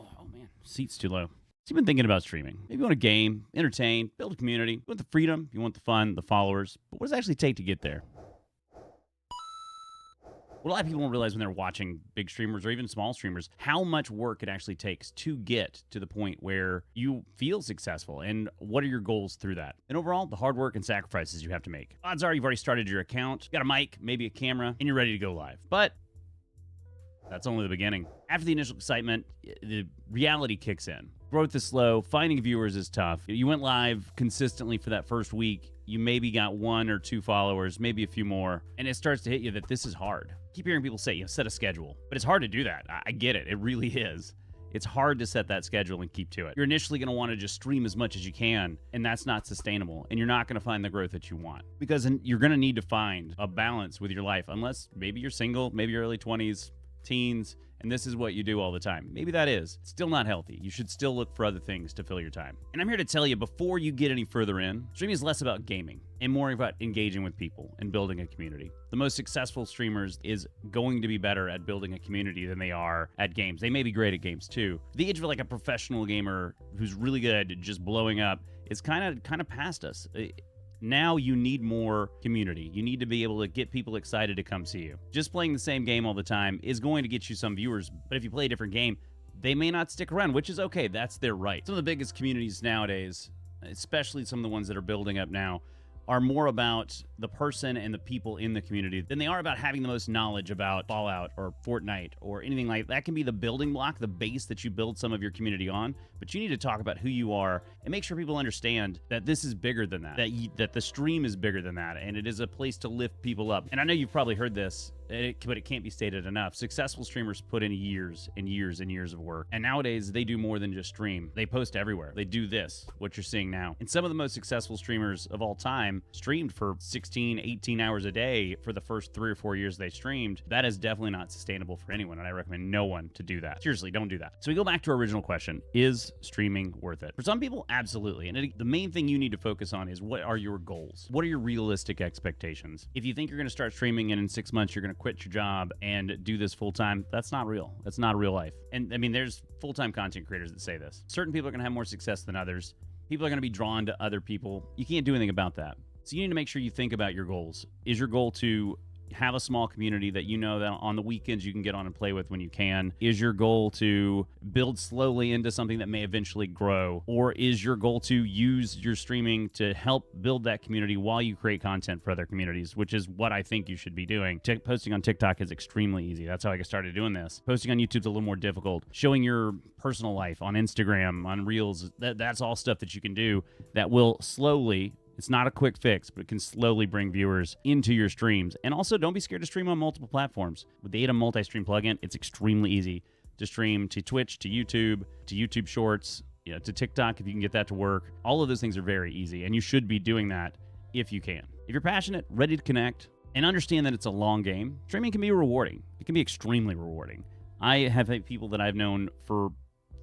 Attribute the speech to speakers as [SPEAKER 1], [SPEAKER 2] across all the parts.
[SPEAKER 1] Oh man, seat's too low. So you've been thinking about streaming. Maybe you want to game, entertain, build a community. You want the freedom, you want the fun, the followers. But what does it actually take to get there? What a lot of people don't realize when they're watching big streamers or even small streamers, how much work it actually takes to get to the point where you feel successful, and what are your goals through that. And overall, the hard work and sacrifices you have to make. Odds are you've already started your account, got a mic, maybe a camera, and you're ready to go live. But that's only the beginning. After the initial excitement, the reality kicks in. Growth is slow. Finding viewers is tough. You went live consistently for that first week. You maybe got 1 or 2 followers, maybe a few more, and it starts to hit you that this is hard. Keep hearing people say, set a schedule, but it's hard to do that. I get it. It really is. It's hard to set that schedule and keep to it. You're initially going to want to just stream as much as you can, and that's not sustainable, and you're not going to find the growth that you want, because you're going to need to find a balance with your life, unless maybe you're single, maybe you're early 20s, teens, and this is what you do all the time. Maybe that is still not healthy. You should still look for other things to fill your time. And I'm here to tell you, before you get any further in, streaming is less about gaming and more about engaging with people and building a community. The most successful streamers is going to be better at building a community than they are at games. They may be great at games too. The age of like a professional gamer who's really good at just blowing up is kind of past us. Now you need more community. You need to be able to get people excited to come see you. Just playing the same game all the time is going to get you some viewers, but if you play a different game, they may not stick around, which is okay. That's their right. Some of the biggest communities nowadays, especially some of the ones that are building up now, are more about the person and the people in the community than they are about having the most knowledge about Fallout or Fortnite or anything like that. That can be the building block, the base that you build some of your community on, but you need to talk about who you are and make sure people understand that this is bigger than that, that the stream is bigger than that, and it is a place to lift people up. And I know you've probably heard this, but it can't be stated enough. Successful streamers put in years and years and years of work. And nowadays, they do more than just stream. They post everywhere. They do this, what you're seeing now. And some of the most successful streamers of all time streamed for 16, 18 hours a day for the first 3 or 4 years they streamed. That is definitely not sustainable for anyone, and I recommend no one to do that. Seriously, don't do that. So we go back to our original question. Is streaming worth it? For some people, absolutely. And the main thing you need to focus on is, what are your goals? What are your realistic expectations? If you think you're going to start streaming and in 6 months you're going to quit your job and do this full-time, that's not real. That's not real life. And I mean, there's full-time content creators that say this. Certain people are going to have more success than others. People are going to be drawn to other people. You can't do anything about that. So you need to make sure you think about your goals. Is your goal to have a small community that you know that on the weekends you can get on and play with when you can? Is your goal to build slowly into something that may eventually grow? Or is your goal to use your streaming to help build that community while you create content for other communities, which is what I think you should be doing. Posting on TikTok is extremely easy. That's how I started doing this. Posting on YouTube's a little more difficult. Showing your personal life on Instagram, on Reels, that's all stuff that you can do that will slowly, it's not a quick fix, but it can slowly bring viewers into your streams. And also, don't be scared to stream on multiple platforms. With the ADA multi-stream plugin, it's extremely easy to stream to Twitch, to YouTube Shorts, to TikTok if you can get that to work. All of those things are very easy, and you should be doing that if you can. If you're passionate, ready to connect, and understand that it's a long game, streaming can be rewarding. It can be extremely rewarding. I have people that I've known for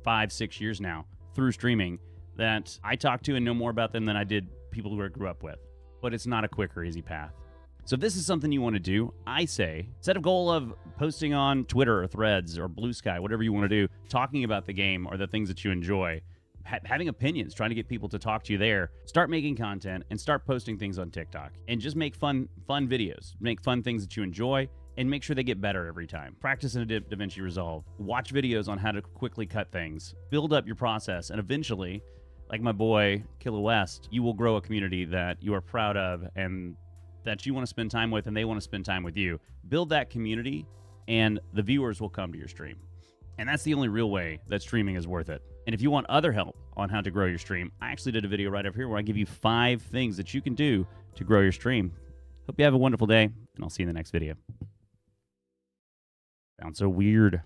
[SPEAKER 1] 5-6 years now through streaming that I talk to and know more about them than I did people who I grew up with. But it's not a quick or easy path. So if this is something you want to do, I say set a goal of posting on Twitter or Threads or Blue Sky, whatever you want to do, talking about the game or the things that you enjoy, having opinions, trying to get people to talk to you there. Start making content and start posting things on TikTok, and just make fun videos, make fun things that you enjoy, and make sure they get better every time. Practice in DaVinci Resolve. Watch videos on how to quickly cut things. Build up your process, and eventually, like my boy Killa West, you will grow a community that you are proud of and that you want to spend time with, and they want to spend time with you. Build that community, and the viewers will come to your stream. And that's the only real way that streaming is worth it. And if you want other help on how to grow your stream, I actually did a video right over here where I give you 5 things that you can do to grow your stream. Hope you have a wonderful day, and I'll see you in the next video. Sounds so weird.